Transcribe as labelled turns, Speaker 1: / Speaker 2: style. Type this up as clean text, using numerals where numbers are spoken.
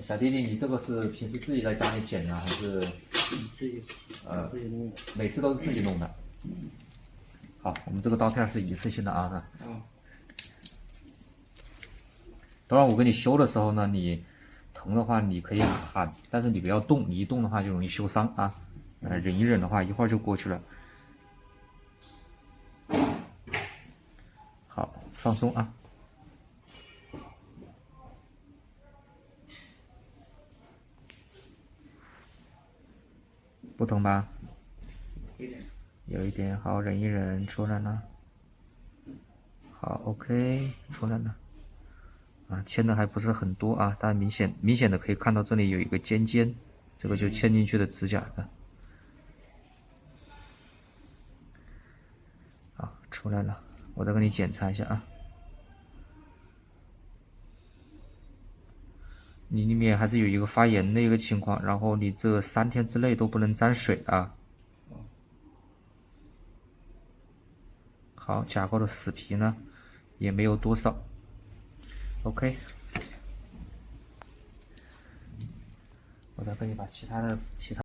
Speaker 1: 小弟弟，你这个是平时自己在家里剪啊，还是
Speaker 2: 自己弄的？
Speaker 1: 每次都是自己弄的？好，我们这个刀片是一次性的啊。当然，我给你修的时候呢，你疼的话你可以喊，但是你不要动，你一动的话就容易受伤啊。忍一忍的话，一会儿就过去了。好，放松啊。不疼吧？有一点，好，忍一忍，出来了。好 ，OK， 出来了。牵的还不是很多啊，但明显的可以看到这里有一个尖尖，这个就嵌进去的指甲的。好，出来了，我再给你检查一下啊。你里面还是有一个发炎的一个情况，然后你这3天之内都不能沾水啊。好，甲沟的死皮呢也没有多少。OK， 我再给你把其他